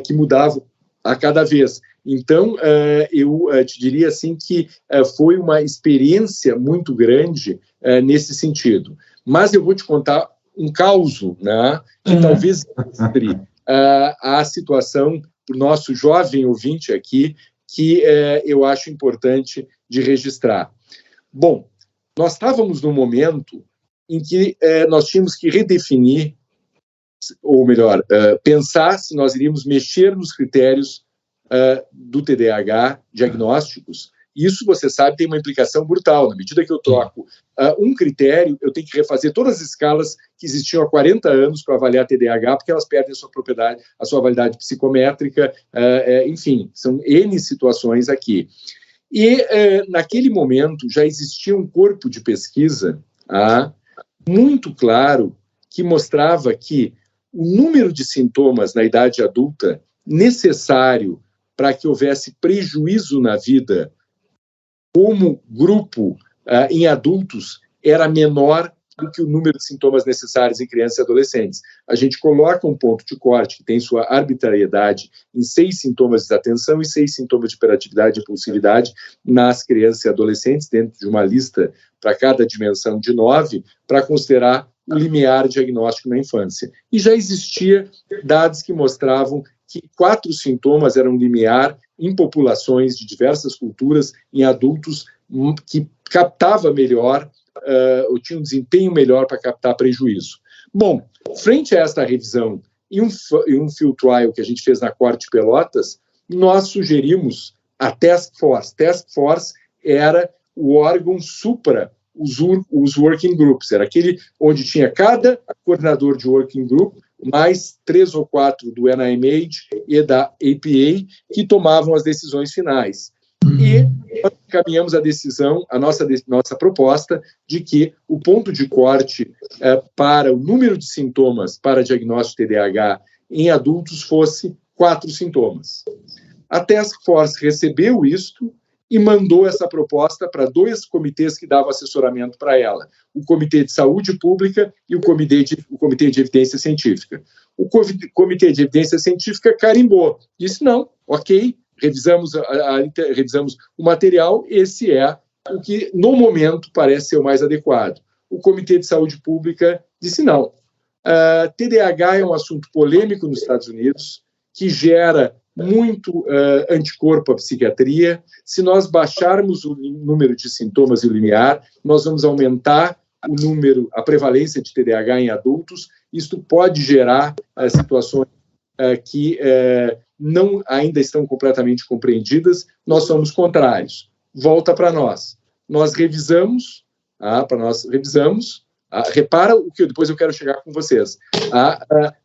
que mudavam a cada vez. Então, eu te diria assim que foi uma experiência muito grande nesse sentido. Mas eu vou te contar um caso, né, que talvez ilustre a situação para o nosso jovem ouvinte aqui, que eu acho importante de registrar. Bom, nós estávamos num momento em que nós tínhamos que redefinir, ou melhor, pensar se nós iríamos mexer nos critérios do TDAH, diagnósticos. Isso, você sabe, tem uma implicação brutal. Na medida que eu troco um critério, eu tenho que refazer todas as escalas que existiam há 40 anos para avaliar TDAH, porque elas perdem a sua propriedade, a sua validade psicométrica, enfim, são N situações aqui. E, naquele momento, já existia um corpo de pesquisa muito claro que mostrava que o número de sintomas na idade adulta necessário para que houvesse prejuízo na vida como grupo em adultos era menor do que o número de sintomas necessários em crianças e adolescentes. A gente coloca um ponto de corte que tem sua arbitrariedade em 6 sintomas de desatenção e 6 sintomas de hiperatividade e impulsividade nas crianças e adolescentes, dentro de uma lista para cada dimensão de 9, para considerar o limiar diagnóstico na infância. E já existia dados que mostravam que 4 sintomas eram limiar em populações de diversas culturas, em adultos que captava melhor, ou tinha um desempenho melhor para captar prejuízo. Bom, frente a esta revisão e um field trial que a gente fez na Corte de Pelotas, nós sugerimos a Task Force. Task Force era o órgão supra os working groups, era aquele onde tinha cada coordenador de working group, mais 3 ou 4 do NIMH e da APA, que tomavam as decisões finais. E nós encaminhamos a decisão, a nossa proposta, de que o ponto de corte para o número de sintomas para diagnóstico de TDAH em adultos fosse 4 sintomas. A Task Force recebeu isto e mandou essa proposta para 2 comitês que davam assessoramento para ela, o Comitê de Saúde Pública e o Comitê de Evidência Científica. O Comitê de Evidência Científica carimbou, disse não, ok, revisamos o material, esse é o que no momento parece ser o mais adequado. O Comitê de Saúde Pública disse não. TDAH é um assunto polêmico nos Estados Unidos, que gera muito anticorpo à psiquiatria. Se nós baixarmos o número de sintomas e o limiar, nós vamos aumentar a prevalência de TDAH em adultos. Isto pode gerar situações que não ainda estão completamente compreendidas. Nós somos contrários. Volta para nós. Nós revisamos, repara o que depois eu quero chegar com vocês.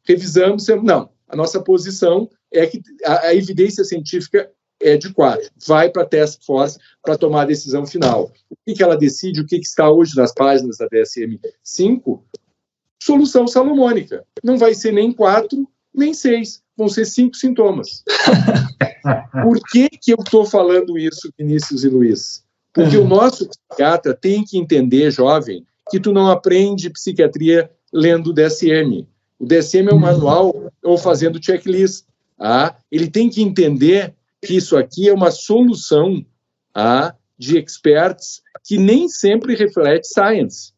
Revisamos, não, a nossa posição é que a evidência científica é de 4. Vai para a Task Force para tomar a decisão final. O que ela decide, o que está hoje nas páginas da DSM-5? Solução salomônica. Não vai ser nem 4, nem 6. Vão ser 5 sintomas. Por que eu estou falando isso, Vinícius e Luiz? Porque o nosso psiquiatra tem que entender, jovem, que tu não aprende psiquiatria lendo o DSM. O DSM é um manual ou fazendo checklist. Ele tem que entender que isso aqui é uma solução de experts que nem sempre reflete science.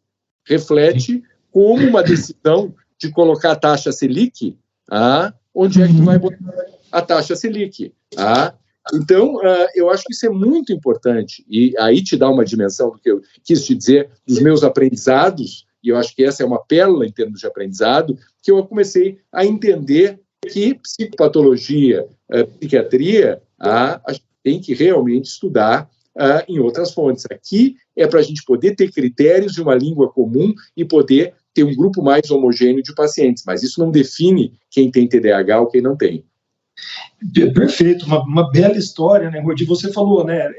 Reflete como uma decisão de colocar a taxa Selic, onde é que tu vai botar a taxa Selic. Então, eu acho que isso é muito importante, e aí te dá uma dimensão do que eu quis te dizer, dos meus aprendizados, e eu acho que essa é uma pérola em termos de aprendizado, que eu comecei a entender que psicopatologia, psiquiatria, a gente tem que realmente estudar em outras fontes. Aqui é para a gente poder ter critérios de uma língua comum e poder ter um grupo mais homogêneo de pacientes, mas isso não define quem tem TDAH ou quem não tem. Perfeito, uma bela história, né, Rodi? Você falou, né,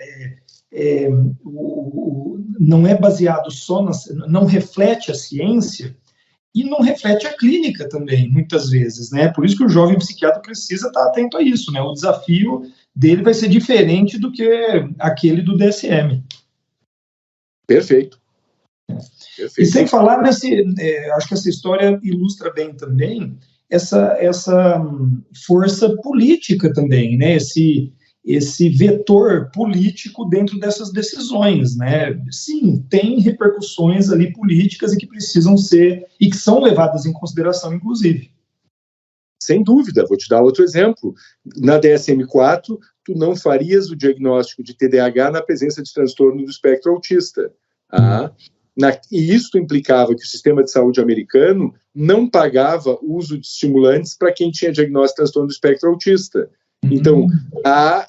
não é baseado só não reflete a ciência e não reflete a clínica também, muitas vezes, né? Por isso que o jovem psiquiatra precisa estar atento a isso, né? O desafio dele vai ser diferente do que aquele do DSM. Perfeito. E sem falar acho que essa história ilustra bem também essa força política também, né? Esse vetor político dentro dessas decisões, né? Sim, tem repercussões ali políticas e que precisam ser, e que são levadas em consideração, inclusive. Sem dúvida, vou te dar outro exemplo. Na DSM-4, tu não farias o diagnóstico de TDAH na presença de transtorno do espectro autista. E isso implicava que o sistema de saúde americano não pagava o uso de estimulantes para quem tinha diagnóstico de transtorno do espectro autista. Então, a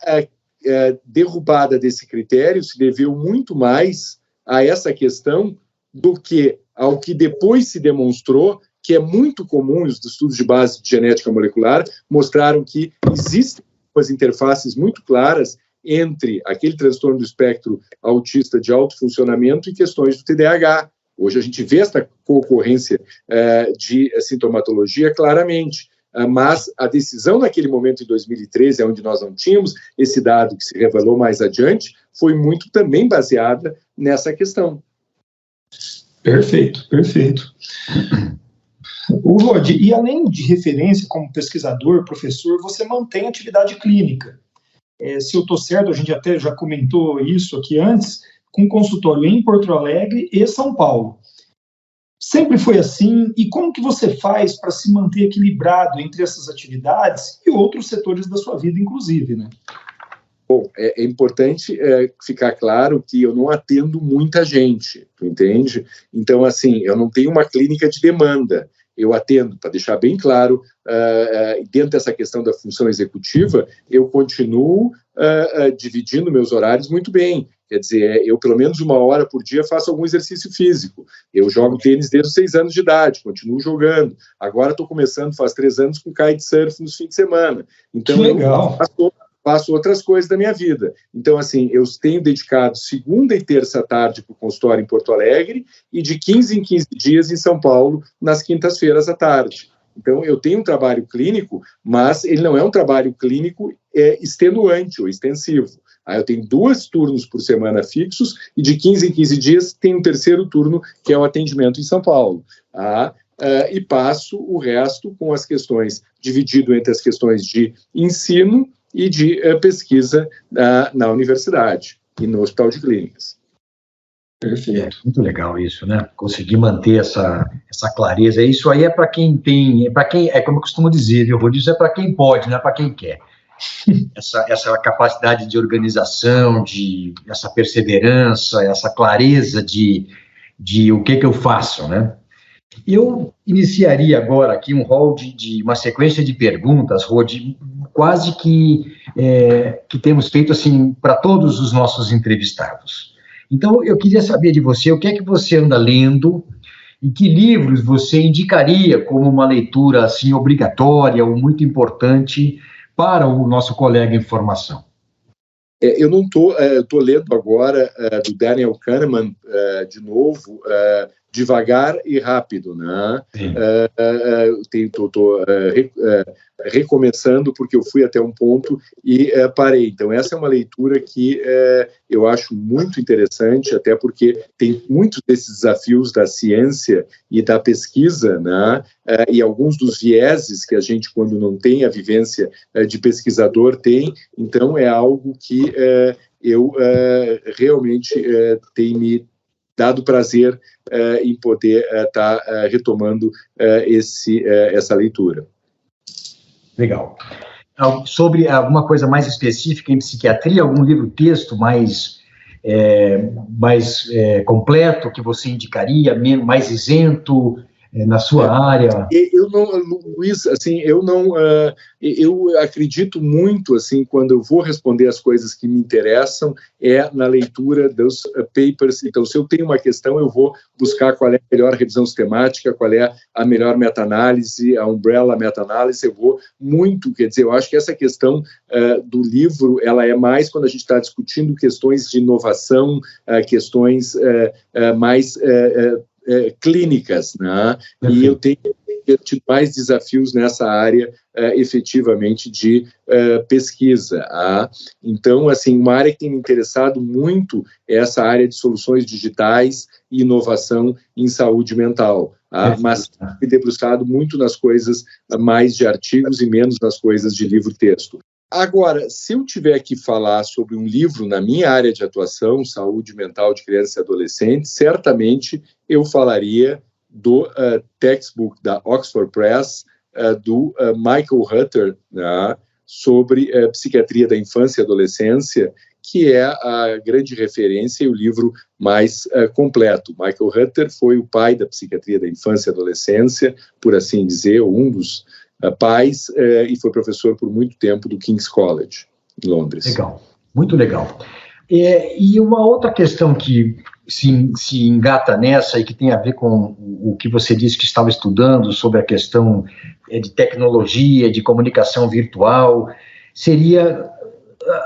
derrubada desse critério se deveu muito mais a essa questão do que ao que depois se demonstrou, que é muito comum, os estudos de base de genética molecular mostraram que existem umas interfaces muito claras entre aquele transtorno do espectro autista de alto funcionamento e questões do TDAH. Hoje a gente vê essa concorrência de sintomatologia claramente, mas a decisão naquele momento, em 2013, onde nós não tínhamos esse dado que se revelou mais adiante, foi muito também baseada nessa questão. Perfeito, perfeito. O Rod, e além de referência como pesquisador, professor, você mantém atividade clínica. Se eu estou certo, a gente até já comentou isso aqui antes, com consultório em Porto Alegre e São Paulo. Sempre foi assim? E como que você faz para se manter equilibrado entre essas atividades e outros setores da sua vida, inclusive, né? Bom, é importante ficar claro que eu não atendo muita gente, tu entende? Então, assim, eu não tenho uma clínica de demanda. Eu atendo, para deixar bem claro, dentro dessa questão da função executiva, eu continuo dividindo meus horários muito bem. Quer dizer, eu pelo menos 1 hora por dia faço algum exercício físico. Eu jogo tênis desde os 6 anos de idade, continuo jogando. Agora estou começando, faz 3 anos, com kitesurf nos fins de semana. Então, legal. Eu faço outras coisas da minha vida. Então, assim, eu tenho dedicado segunda e terça tarde para o consultório em Porto Alegre e de 15 em 15 dias em São Paulo, nas quintas-feiras à tarde. Então, eu tenho um trabalho clínico, mas ele não é um trabalho clínico extenuante ou extensivo. Eu tenho 2 turnos por semana fixos e de 15 em 15 dias tem um 3º turno, que é o atendimento em São Paulo. E passo o resto com as questões, dividido entre as questões de ensino e de pesquisa na universidade e no Hospital de Clínicas. Perfeito. Muito legal isso, né? Conseguir manter essa clareza. Isso aí é para quem tem, como eu costumo dizer, eu vou dizer, é para quem pode, não é para quem quer. Essa capacidade de organização, essa perseverança, essa clareza de o que eu faço, né? Eu iniciaria agora aqui um rol de uma sequência de perguntas, Rod, quase que temos feito assim para todos os nossos entrevistados. Então, eu queria saber de você, o que é que você anda lendo e que livros você indicaria como uma leitura assim obrigatória ou muito importante para o nosso colega em formação? Eu não estou lendo agora do Daniel Kahneman de novo, Devagar e Rápido, né? Estou recomeçando porque eu fui até um ponto e parei. Então, essa é uma leitura que eu acho muito interessante, até porque tem muitos desses desafios da ciência e da pesquisa, né? E alguns dos vieses que a gente, quando não tem a vivência de pesquisador, tem. Então, é algo que eu realmente tem me dado prazer em poder estar retomando essa leitura. Legal. Sobre alguma coisa mais específica em psiquiatria, algum livro-texto mais completo que você indicaria, mais isento na sua área? Eu não, Luiz, assim, eu acredito muito, assim, quando eu vou responder as coisas que me interessam, na leitura dos papers. Então, se eu tenho uma questão, eu vou buscar qual é a melhor revisão sistemática, qual é a melhor meta-análise, a umbrella meta-análise. Eu vou muito, quer dizer, eu acho que essa questão do livro, ela é mais quando a gente está discutindo questões de inovação, questões mais clínicas, né? E eu tenho tido mais desafios nessa área, efetivamente, de pesquisa. Então, assim, uma área que tem me interessado muito é essa área de soluções digitais e inovação em saúde mental. Mas me debruçado muito nas coisas mais de artigos e menos nas coisas de livro-texto. Agora, se eu tiver que falar sobre um livro na minha área de atuação, saúde mental de crianças e adolescentes, certamente eu falaria do textbook da Oxford Press, do Michael Hutter, né, sobre psiquiatria da infância e adolescência, que é a grande referência e o livro mais completo. Michael Hutter foi o pai da psiquiatria da infância e adolescência, por assim dizer, um dos pais e foi professor por muito tempo do King's College, em Londres. Legal, muito legal. E uma outra questão que se engata nessa e que tem a ver com o que você disse que estava estudando sobre a questão de tecnologia, de comunicação virtual, seria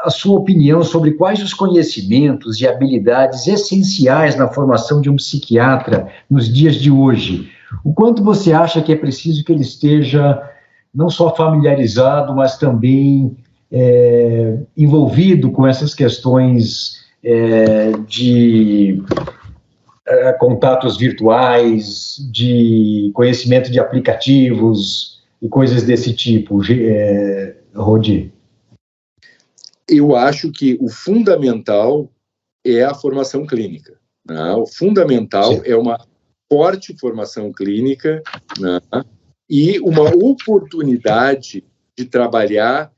a sua opinião sobre quais os conhecimentos e habilidades essenciais na formação de um psiquiatra nos dias de hoje. O quanto você acha que é preciso que ele esteja não só familiarizado, mas também envolvido com essas questões de contatos virtuais, de conhecimento de aplicativos e coisas desse tipo, Rodi? Eu acho que o fundamental é a formação clínica, né? O fundamental Sim. é uma forte formação clínica, né? E uma oportunidade de trabalhar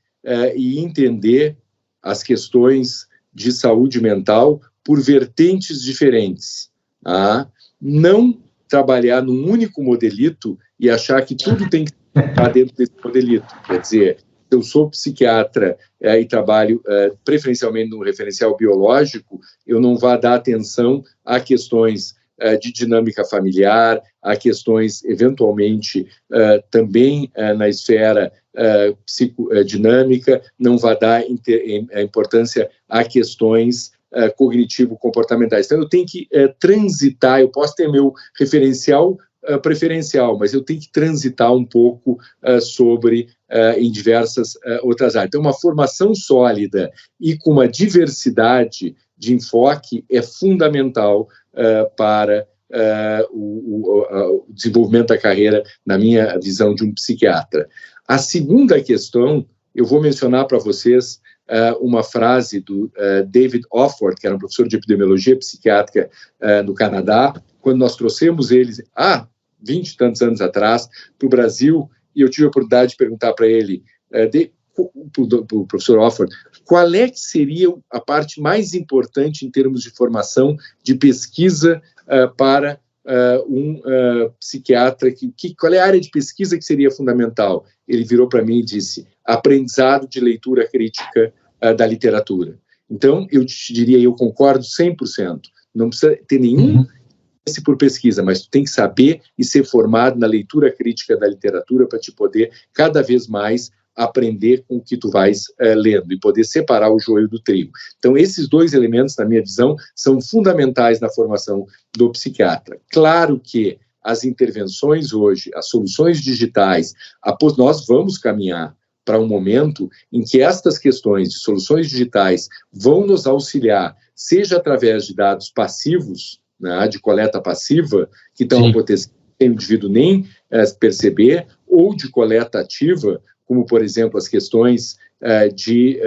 e entender as questões de saúde mental por vertentes diferentes. Tá? Não trabalhar num único modelito e achar que tudo tem que estar dentro desse modelito. Quer dizer, eu sou psiquiatra e trabalho preferencialmente no referencial biológico, eu não vou dar atenção a questões de dinâmica familiar, a questões, eventualmente, também na esfera psicodinâmica, não vai dar importância a questões cognitivo-comportamentais. Então, eu tenho que transitar, eu posso ter meu referencial preferencial, mas eu tenho que transitar um pouco sobre em diversas outras áreas. Então, uma formação sólida e com uma diversidade de enfoque é fundamental para o desenvolvimento da carreira, na minha visão, de um psiquiatra. A segunda questão, eu vou mencionar para vocês uma frase do David Offord, que era um professor de epidemiologia psiquiátrica no Canadá, quando nós trouxemos eles, 20 e tantos anos atrás, para o Brasil, e eu tive a oportunidade de perguntar para ele, o professor Offord, qual é que seria a parte mais importante em termos de formação, de pesquisa para um psiquiatra, qual é a área de pesquisa que seria fundamental? Ele virou para mim e disse, aprendizado de leitura crítica da literatura. Então, eu te diria, eu concordo 100%, não precisa ter nenhum por pesquisa, mas tu tem que saber e ser formado na leitura crítica da literatura para te poder cada vez mais aprender com o que tu vais lendo e poder separar o joio do trigo. Então, esses dois elementos, na minha visão, são fundamentais na formação do psiquiatra. Claro que as intervenções hoje, as soluções digitais, nós vamos caminhar para um momento em que estas questões de soluções digitais vão nos auxiliar, seja através de dados passivos, né, de coleta passiva, que estão acontecendo sem o indivíduo nem perceber, ou de coleta ativa, como, por exemplo, as questões de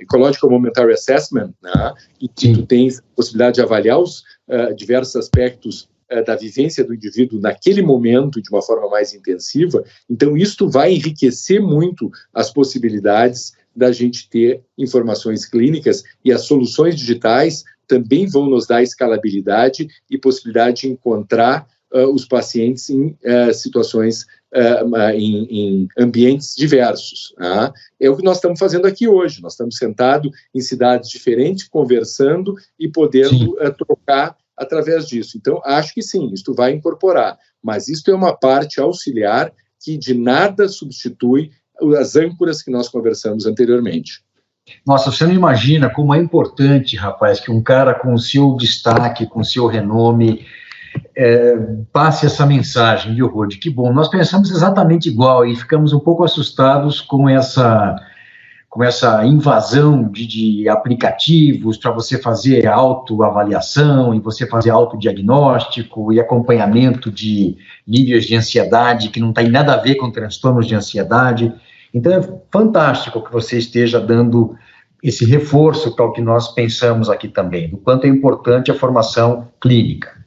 Ecological Momentary Assessment, né, em que tu tens a possibilidade de avaliar os diversos aspectos da vivência do indivíduo naquele momento de uma forma mais intensiva. Então, isto vai enriquecer muito as possibilidades da gente ter informações clínicas, e as soluções digitais também vão nos dar escalabilidade e possibilidade de encontrar os pacientes em situações, em ambientes diversos. Tá? É o que nós estamos fazendo aqui hoje. Nós estamos sentados em cidades diferentes, conversando e podendo trocar através disso. Então, acho que sim, isto vai incorporar. Mas isto é uma parte auxiliar que de nada substitui as âncoras que nós conversamos anteriormente. Nossa, você não imagina como é importante, rapaz, que um cara com o seu destaque, com o seu renome, passe essa mensagem, viu, Rodi? Que bom, nós pensamos exatamente igual e ficamos um pouco assustados com essa invasão de aplicativos para você fazer autoavaliação e você fazer autodiagnóstico e acompanhamento de níveis de ansiedade que não tem nada a ver com transtornos de ansiedade. Então, é fantástico que você esteja dando esse reforço para o que nós pensamos aqui também, do quanto é importante a formação clínica.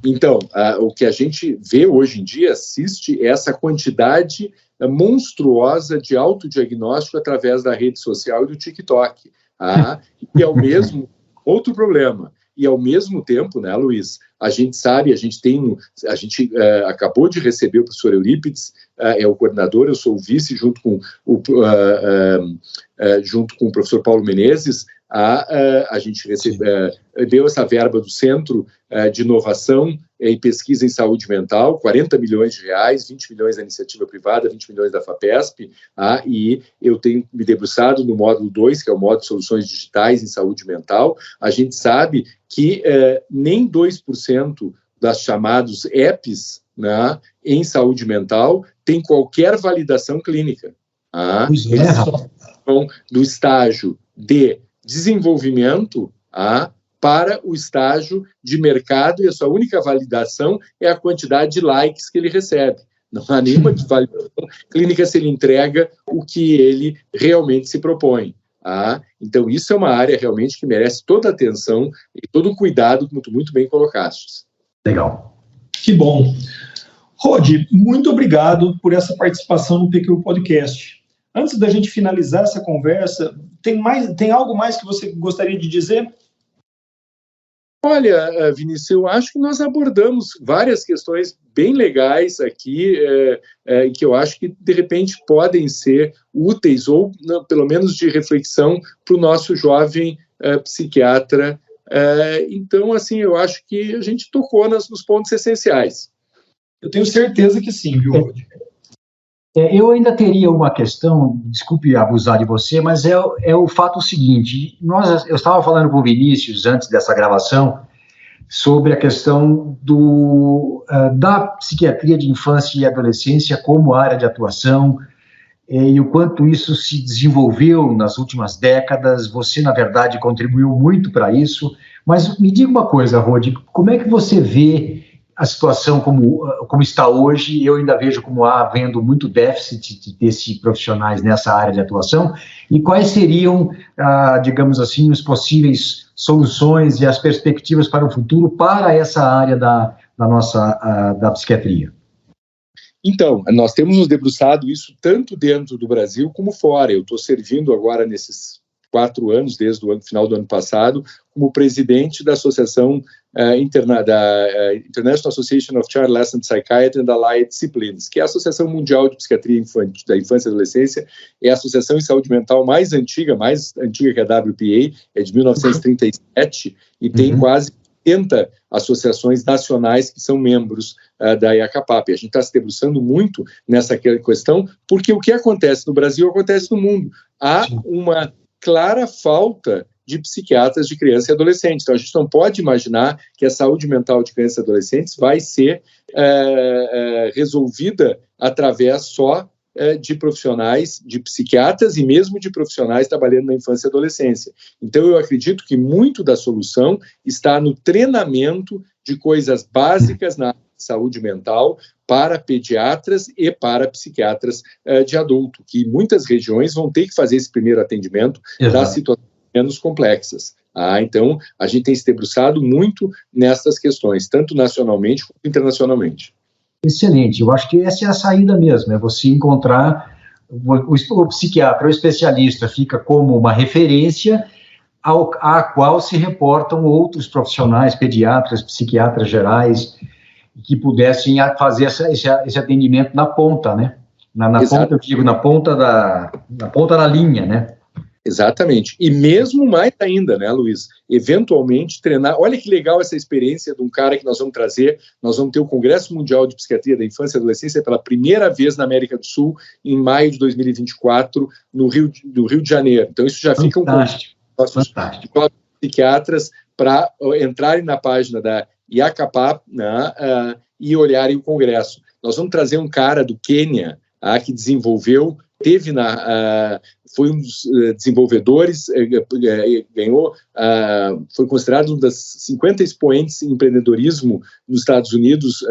Então, o que a gente vê hoje em dia, assiste essa quantidade monstruosa de autodiagnóstico através da rede social e do TikTok. E é o mesmo outro problema. e ao mesmo tempo, né, Luiz, a gente sabe, a gente acabou de receber o professor Eurípides, é o coordenador, eu sou o vice, junto com o professor Paulo Menezes. A gente deu essa verba do Centro de Inovação e Pesquisa em Saúde Mental, 40 milhões de reais, 20 milhões da iniciativa privada, 20 milhões da FAPESP, e eu tenho me debruçado no módulo 2, que é o módulo de soluções digitais em saúde mental. A gente sabe que nem 2% das chamados EPs, né, em saúde mental tem qualquer validação clínica. Do estágio de desenvolvimento para o estágio de mercado, e a sua única validação é a quantidade de likes que ele recebe. Não há nenhuma validação clínica se ele entrega o que ele realmente se propõe. Então, isso é uma área realmente que merece toda a atenção e todo o cuidado, como tu muito bem colocaste. Legal. Que bom. Rod, muito obrigado por essa participação no PQ Podcast. Antes da gente finalizar essa conversa, tem algo mais que você gostaria de dizer? Olha, Vinícius, eu acho que nós abordamos várias questões bem legais aqui, que eu acho que, de repente, podem ser úteis, ou pelo menos de reflexão, para o nosso jovem psiquiatra. Então, assim, eu acho que a gente tocou nos pontos essenciais. Eu tenho certeza que sim, viu, Rod? Eu ainda teria uma questão, desculpe abusar de você, mas é o fato seguinte, eu estava falando com o Vinícius antes dessa gravação sobre a questão da psiquiatria de infância e adolescência como área de atuação e o quanto isso se desenvolveu nas últimas décadas. Você, na verdade, contribuiu muito para isso, mas me diga uma coisa, Rod, como é que você vê a situação como está hoje? Eu ainda vejo como havendo muito déficit desses profissionais nessa área de atuação, e quais seriam, digamos assim, as possíveis soluções e as perspectivas para o futuro para essa área da psiquiatria? Então, nós temos nos debruçado isso tanto dentro do Brasil como fora. Eu estou servindo agora nesses 4 anos, desde o final do ano passado, como presidente da Associação International Association of Child Adolescent Psychiatry and Allied Disciplines, que é a Associação Mundial de Psiquiatria da Infância e Adolescência, é a associação em saúde mental mais antiga que a WPA, é de 1937, e tem quase 80 associações nacionais que são membros da IACAPAP. A gente está se debruçando muito nessa questão, porque o que acontece no Brasil acontece no mundo. Há uma clara falta de psiquiatras de criança e adolescente. Então, a gente não pode imaginar que a saúde mental de crianças e adolescentes vai ser resolvida através só de profissionais, de psiquiatras e mesmo de profissionais trabalhando na infância e adolescência. Então, eu acredito que muito da solução está no treinamento de coisas básicas na saúde mental para pediatras e para psiquiatras de adulto, que em muitas regiões vão ter que fazer esse primeiro atendimento das situações menos complexas. Então, a gente tem se debruçado muito nessas questões, tanto nacionalmente quanto internacionalmente. Excelente, eu acho que essa é a saída mesmo, é você encontrar o psiquiatra, o especialista fica como uma referência à qual se reportam outros profissionais, pediatras, psiquiatras gerais, que pudessem fazer esse atendimento na ponta, né? Na ponta, eu digo, na ponta da linha, né? Exatamente. E mesmo mais ainda, né, Luiz? Eventualmente treinar. Olha que legal essa experiência de um cara que nós vamos trazer. Nós vamos ter o Congresso Mundial de Psiquiatria da Infância e Adolescência pela primeira vez na América do Sul, em maio de 2024, no Rio de Janeiro. Então, isso já fica fantástico. Psiquiatras para entrarem na página da IACAPAP, né, e olharem o Congresso. Nós vamos trazer um cara do Quênia que desenvolveu, foi um dos desenvolvedores, ganhou, foi considerado um das 50 expoentes em empreendedorismo nos Estados Unidos,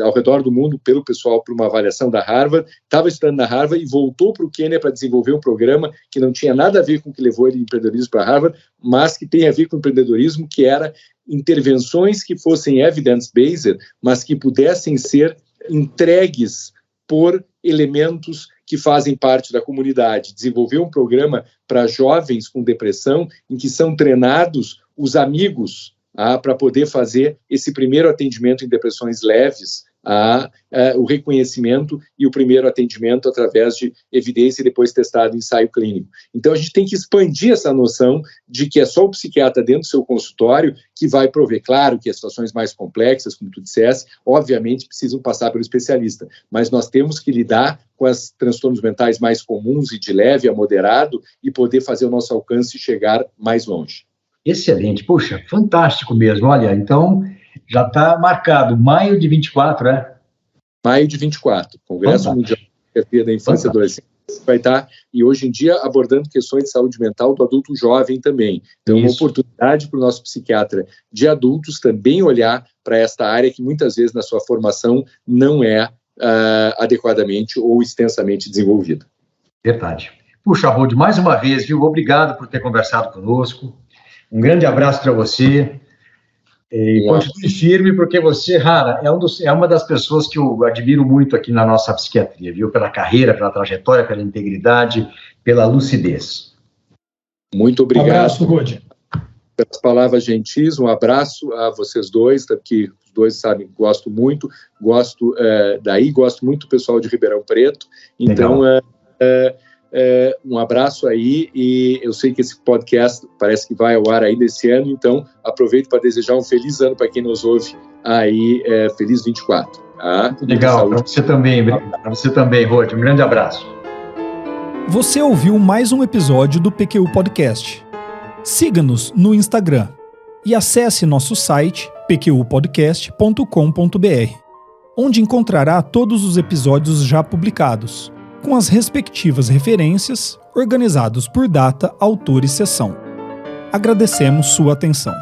ao redor do mundo, pelo pessoal, por uma avaliação da Harvard. Estava estudando na Harvard e voltou para o Quênia para desenvolver um programa que não tinha nada a ver com o que levou ele de empreendedorismo para Harvard, mas que tem a ver com empreendedorismo, que era intervenções que fossem evidence-based, mas que pudessem ser entregues por elementos que fazem parte da comunidade. Desenvolver um programa para jovens com depressão, em que são treinados os amigos, para poder fazer esse primeiro atendimento em depressões leves, o reconhecimento e o primeiro atendimento através de evidência e depois testado em ensaio clínico. Então, a gente tem que expandir essa noção de que é só o psiquiatra dentro do seu consultório que vai prover. Claro que as situações mais complexas, como tu disseste, obviamente precisam passar pelo especialista, mas nós temos que lidar com os transtornos mentais mais comuns e de leve a moderado e poder fazer o nosso alcance chegar mais longe. Excelente, puxa, fantástico mesmo. Olha, então já está marcado, maio de 24, né? Maio de 24, Congresso Fantástico. Mundial de Psiquiatria da Infância e Adolescência vai estar, e hoje em dia, abordando questões de saúde mental do adulto jovem também. Então, uma oportunidade para o nosso psiquiatra de adultos também olhar para esta área que muitas vezes na sua formação não é adequadamente ou extensamente desenvolvida. Verdade. Puxa, Rod, mais uma vez, viu? Obrigado por ter conversado conosco. Um grande abraço para você. E continue firme, porque você, Rara, é uma das pessoas que eu admiro muito aqui na nossa psiquiatria, viu? Pela carreira, pela trajetória, pela integridade, pela lucidez. Muito obrigado. Um abraço, Rod. Pelas palavras gentis, um abraço a vocês dois, que os dois sabem que gosto muito muito do pessoal de Ribeirão Preto. Então, um abraço aí, e eu sei que esse podcast parece que vai ao ar ainda esse ano, então aproveito para desejar um feliz ano para quem nos ouve aí, feliz 24. Tá? Legal, para você também, Rod, um grande abraço. Você ouviu mais um episódio do PQU Podcast. Siga-nos no Instagram e acesse nosso site pqpodcast.com.br, onde encontrará todos os episódios já publicados, com as respectivas referências, organizados por data, autor e sessão. Agradecemos sua atenção.